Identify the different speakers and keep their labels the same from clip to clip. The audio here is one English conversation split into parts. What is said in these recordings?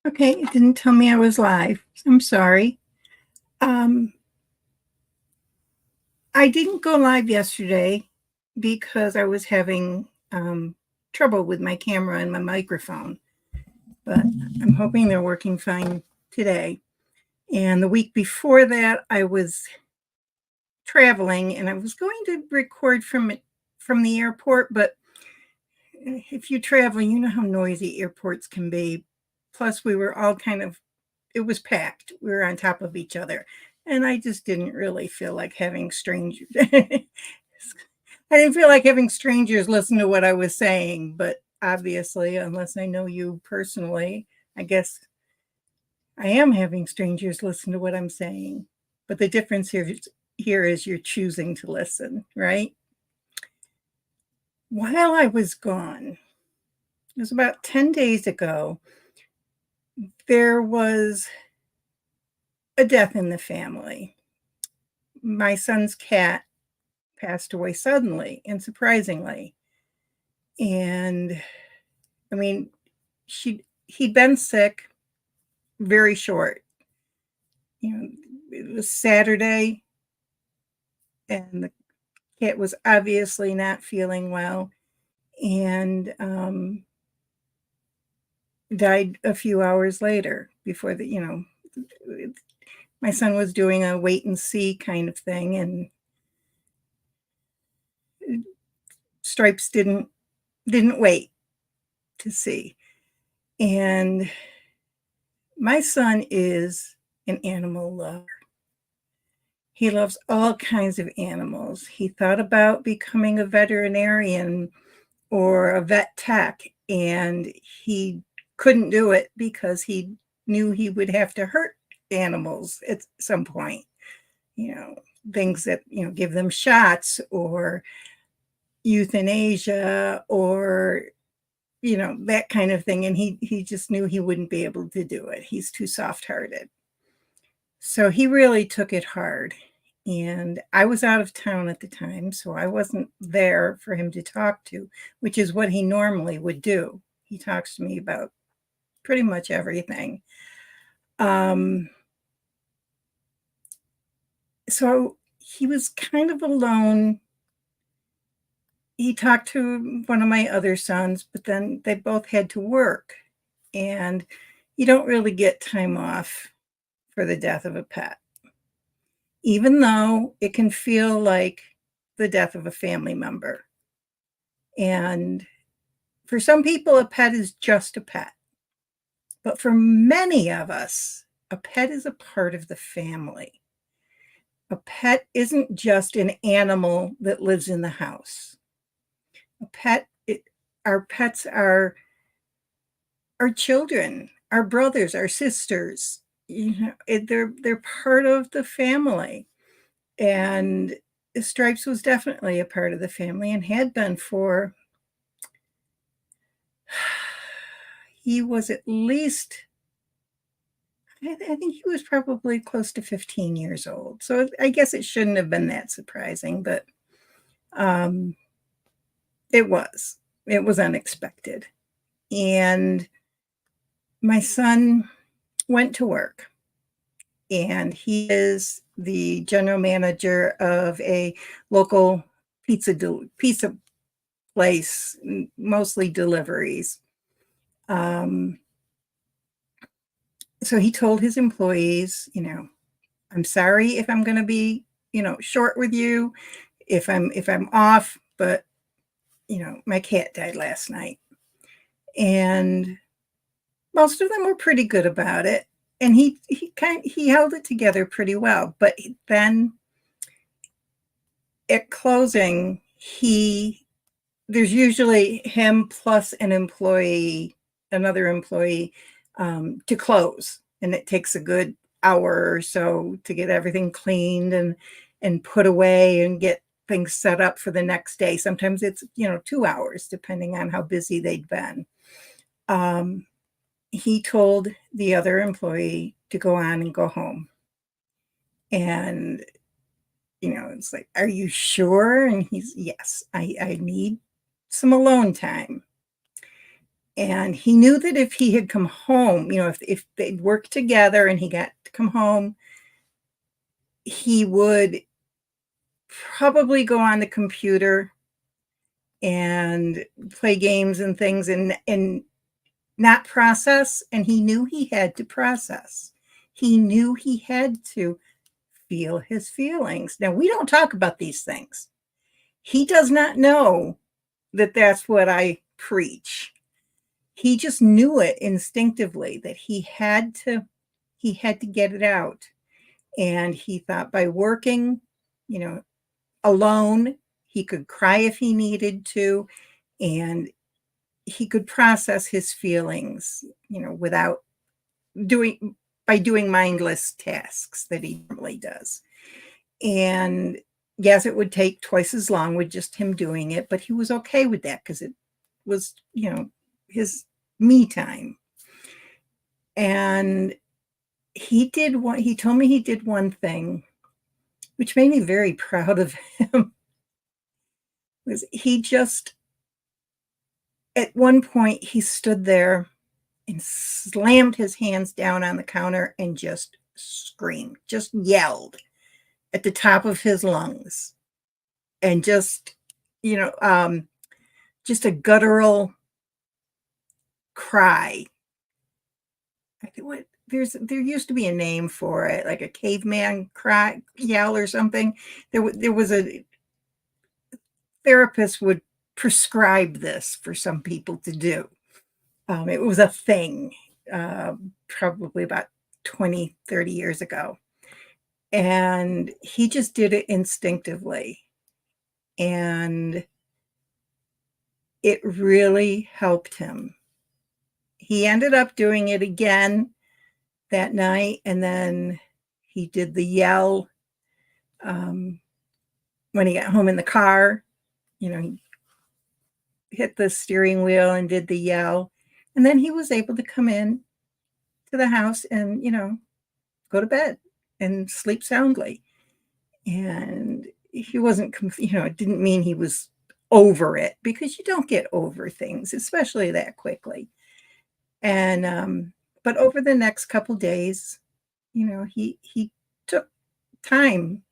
Speaker 1: Okay, it didn't tell me I was live. I'm sorry. Um, I didn't go live yesterday because I was having trouble with my camera and my microphone, but I'm hoping they're working fine today. And the week before that, I was traveling and I was going to record from the airport, but if you travel, you know how noisy airports can be. Plus, we were all it was packed. We were on top of each other. And I just didn't really feel like having strangers. I didn't feel like having strangers listen to what I was saying, but obviously, unless I know you personally, I guess I am having strangers listen to what I'm saying. But the difference here is you're choosing to listen, right? While I was gone, it was about 10 days ago, there was a death in the family. My son's cat passed away suddenly and surprisingly. And I mean, he'd been sick very short. You know, it was Saturday and the cat was obviously not feeling well and died a few hours later before my son was doing a wait and see kind of thing and Stripes didn't wait to see. And my son is an animal lover. He loves all kinds of animals. He thought about becoming a veterinarian or a vet tech, and he couldn't do it because he knew he would have to hurt animals at some point. You know, things that, give them shots or euthanasia or that kind of thing, and he just knew he wouldn't be able to do it. He's too soft-hearted. So he really took it hard, and I was out of town at the time, so I wasn't there for him to talk to, which is what he normally would do. He talks to me about pretty much everything. Um, so he was kind of alone. He talked to one of my other sons, but then they both had to work, and you don't really get time off for the death of a pet, even though it can feel like the death of a family member. And for some people, a pet is just a pet. But for many of us, a pet is a part of the family. A pet isn't just an animal that lives in the house. A pet, our pets are our children, our brothers, our sisters. They're part of the family. And Stripes was definitely a part of the family and had been for he was at least I think he was probably close to 15 years old. So I guess it shouldn't have been that surprising, but um, it was. It was unexpected. And my son went to work, and he is the general manager of a local pizza place, mostly deliveries. Um, so he told his employees, I'm sorry if I'm going to be, short with you, if I'm off, but my cat died last night. And most of them were pretty good about it. And he held it together pretty well. But then at closing, there's usually him plus another employee to close. And it takes a good hour or so to get everything cleaned and put away and get things set up for the next day. Sometimes it's, 2 hours, depending on how busy they'd been. He told the other employee to go on and go home. And, it's like, are you sure? And he's, yes, I need some alone time. And he knew that if he had come home, if they'd worked together and he got to come home, he would probably go on the computer and play games and things and not process, and he knew he had to process. He knew he had to feel his feelings. Now, we don't talk about these things. He does not know that that's what I preach. He just knew it instinctively that he had to get it out. And he thought by working, you know, alone, he could cry if he needed to, and he could process his feelings, without doing by doing mindless tasks that he normally does. And yes, it would take twice as long with just him doing it, but he was okay with that because it was, his me time. And he told me he did one thing, which made me very proud of him, was he just, at one point, he stood there and slammed his hands down on the counter and just screamed, just yelled at the top of his lungs, and you know, um, just a guttural cry. I think there used to be a name for it, like a caveman cry, yell or something. There was a therapist would prescribe this for some people to do. It was a thing, probably about 20, 30 years ago. And he just did it instinctively. And it really helped him. He ended up doing it again that night, and then he did the yell when he got home in the car. He hit the steering wheel and did the yell. And then he was able to come in to the house and, go to bed and sleep soundly. And he wasn't, it didn't mean he was over it, because you don't get over things, especially that quickly. And, but over the next couple days, he took time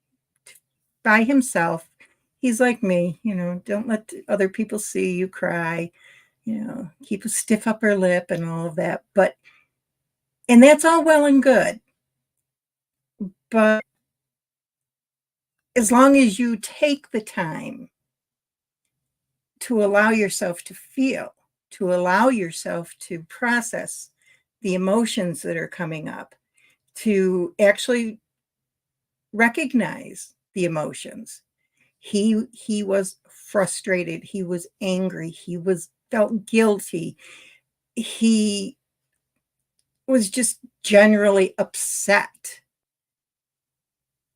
Speaker 1: by himself. He's like me, don't let other people see you cry, keep a stiff upper lip and all of that. And that's all well and good. But as long as you take the time to allow yourself to feel, to allow yourself to process the emotions that are coming up, to actually recognize the emotions. He was frustrated, he was angry, felt guilty. He was just generally upset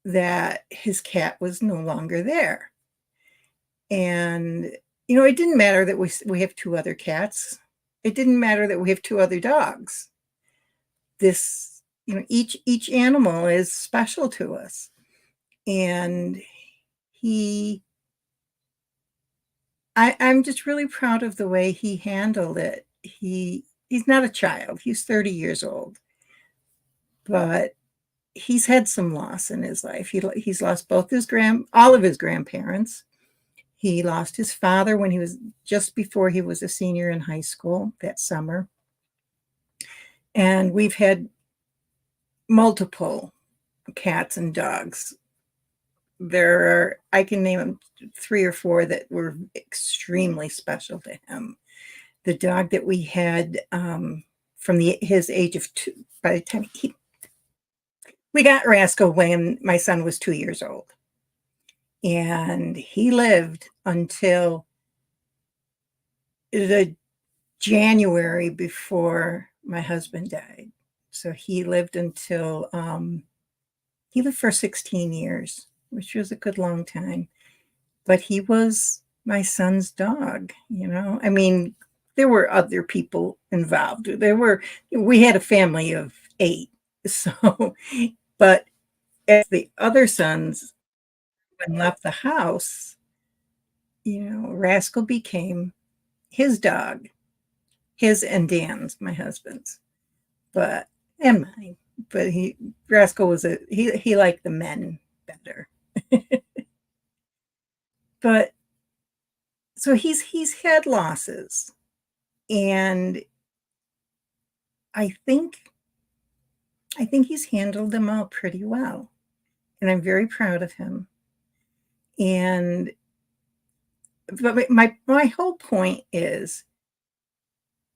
Speaker 1: that his cat was no longer there. And it didn't matter that we have two other cats. It didn't matter that we have two other dogs. This, each animal is special to us. And I'm just really proud of the way he handled it. He's not a child. He's 30 years old. But he's had some loss in his life. He's lost all of his grandparents. He lost his father when he was just before he was a senior in high school that summer. And we've had multiple cats and dogs. I can name 3 or 4 that were extremely special to him. The dog that we had from his age of 2, by the time we got Rascal when my son was 2 years old. And he lived until the January before my husband died. So he lived for 16 years, which was a good long time. But he was my son's dog, I mean, there were other people involved. We had a family of 8. So, but as the other sons left the house, Rascal became his dog. his and Dan's, my husband's, but and mine. But Rascal was he liked the men better. But so he's had losses, and I think I think he's handled them all pretty well, and I'm very proud of him. And but my whole point is,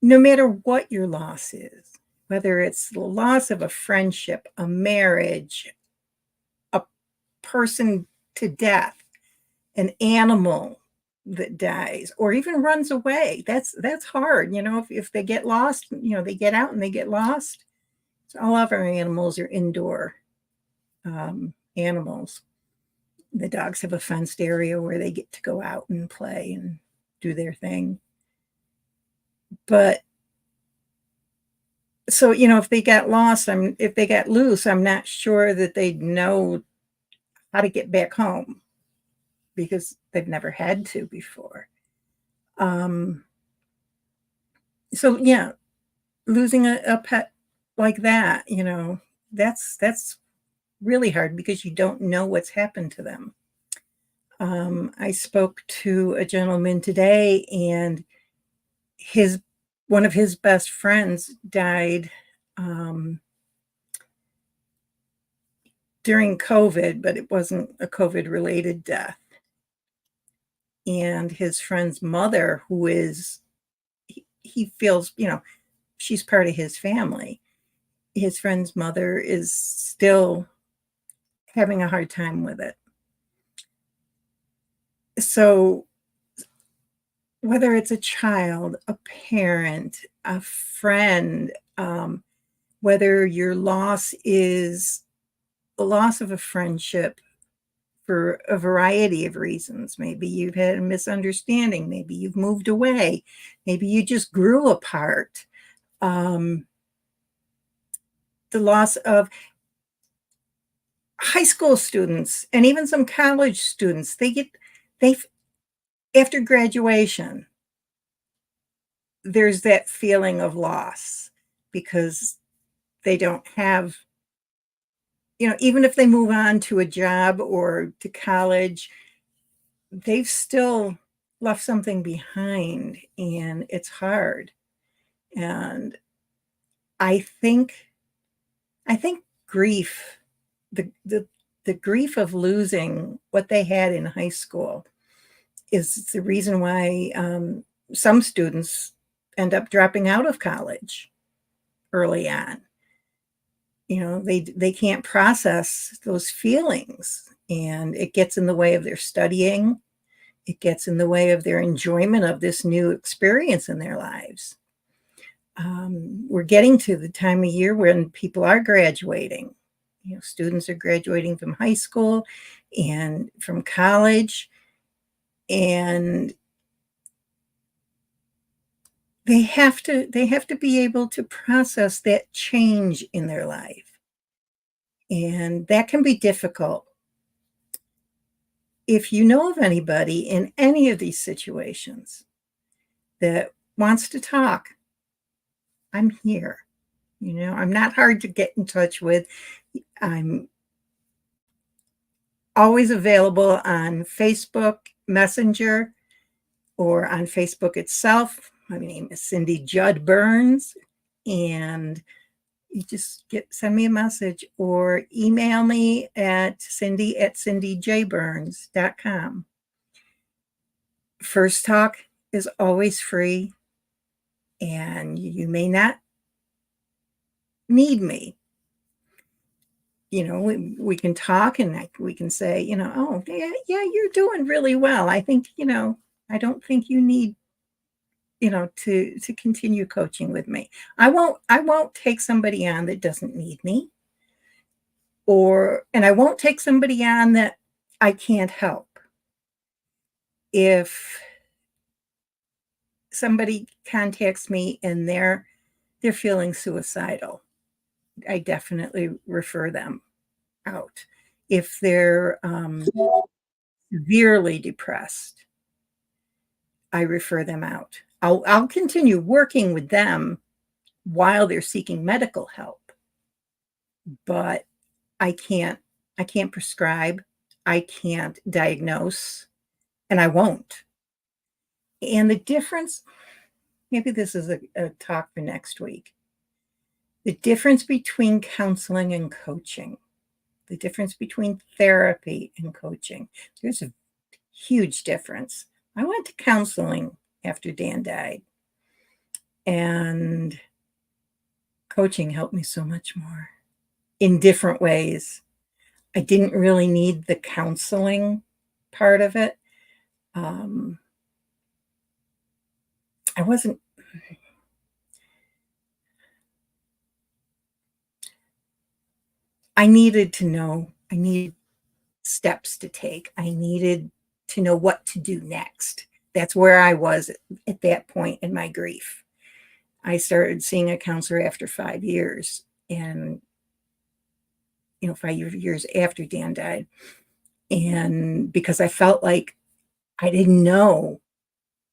Speaker 1: no matter what your loss is, whether it's the loss of a friendship, a marriage, a person to death, an animal that dies, or even runs away, that's hard. If they get lost, they get out and they get lost. So all of our animals are indoor animals. The dogs have a fenced area where they get to go out and play and do their thing. But so, if they got lost, if they got loose, I'm not sure that they'd know how to get back home because they've never had to before. Um, so yeah, losing a pet like that, that's really hard because you don't know what's happened to them. I spoke to a gentleman today, and his one of his best friends died during COVID, but it wasn't a COVID related death. And his friend's mother, he feels, she's part of his family. His friend's mother is still having a hard time with it. So whether it's a child, a parent, a friend, whether your loss is the loss of a friendship for a variety of reasons. Maybe you've had a misunderstanding. Maybe you've moved away. Maybe you just grew apart. The loss of high school students and even some college students, they after graduation, there's that feeling of loss because they don't have, even if they move on to a job or to college, they've still left something behind, and it's hard. And I think I think grief, the grief of losing what they had in high school is the reason why some students end up dropping out of college early on. They can't process those feelings, and it gets in the way of their studying. It gets in the way of their enjoyment of this new experience in their lives. We're getting to the time of year when people are graduating. Students are graduating from high school and from college, and they have to be able to process that change in their life. And that can be difficult. If you know of anybody in any of these situations that wants to talk, I'm here. I'm not hard to get in touch with. I'm always available on Facebook Messenger or on Facebook itself. My name is Cindy Judd Burns, and you just send me a message or email me at cindy@cindyjburns.com. First Talk is always free, and you may not need me. We can talk, and we can say, oh, yeah, you're doing really well. I think, I don't think you need, to continue coaching with me. I won't take somebody on that doesn't need me, and I won't take somebody on that I can't help. If somebody contacts me and they're feeling suicidal, I definitely refer them out. If they're severely depressed, I refer them out. I'll continue working with them while they're seeking medical help, but I can't I can't prescribe, I can't diagnose, and I won't. And the difference, maybe this is a talk for next week. The difference between counseling and coaching, the difference between therapy and coaching, there's a huge difference. I went to counseling after Dan died, and coaching helped me so much more in different ways. I didn't really need the counseling part of it. Um, I wasn't I needed to know, I needed steps to take. I needed to know what to do next. That's where I was at that point in my grief. I started seeing a counselor after 5 years, and, 5 years after Dan died, and because I felt like I didn't know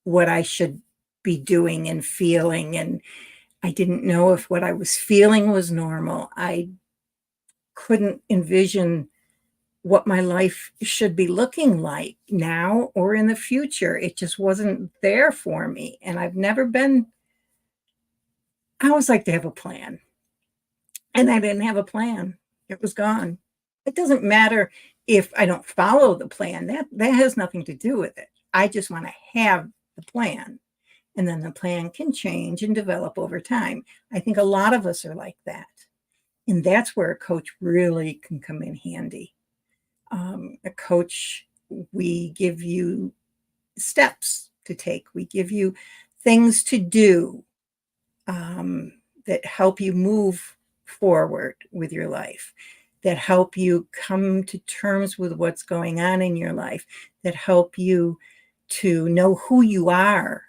Speaker 1: what I should be doing and feeling, and I didn't know if what I was feeling was normal. I couldn't envision what my life should be looking like now or in the future. It just wasn't there for me, and I've never been I always like to have a plan, and I didn't have a plan. It was gone. It doesn't matter if I don't follow the plan, that has nothing to do with it. I just wanna have the plan, and then the plan can change and develop over time. I think a lot of us are like that, and that's where a coach really can come in handy. A coach, we give you steps to take, we give you things to do, um, that help you move forward with your life, that help you come to terms with what's going on in your life, that help you to know who you are,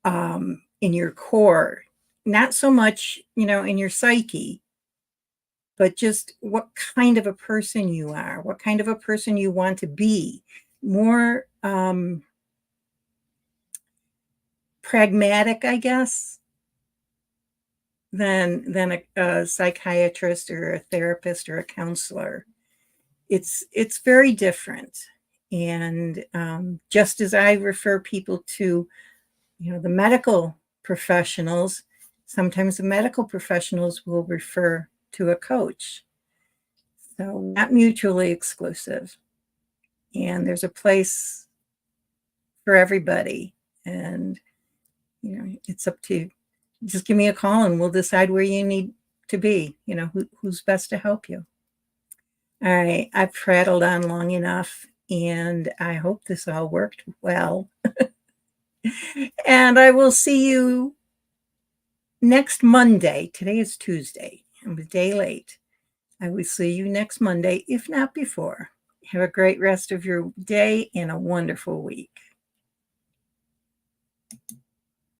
Speaker 1: in your core, not so much, in your psyche, but just what kind of a person you are, what kind of a person you want to be. More pragmatic, I guess, than a psychiatrist or a therapist or a counselor. It's very different. And just as I refer people to, the medical professionals, sometimes the medical professionals will refer to a coach. So not mutually exclusive. And there's a place for everybody. And, it's up to you. Just give me a call and we'll decide where you need to be, who's best to help you. All right, I've prattled on long enough, and I hope this all worked well. And I will see you next Monday. Today is Tuesday. I'm a day late. I will see you next Monday, if not before. Have a great rest of your day and a wonderful week.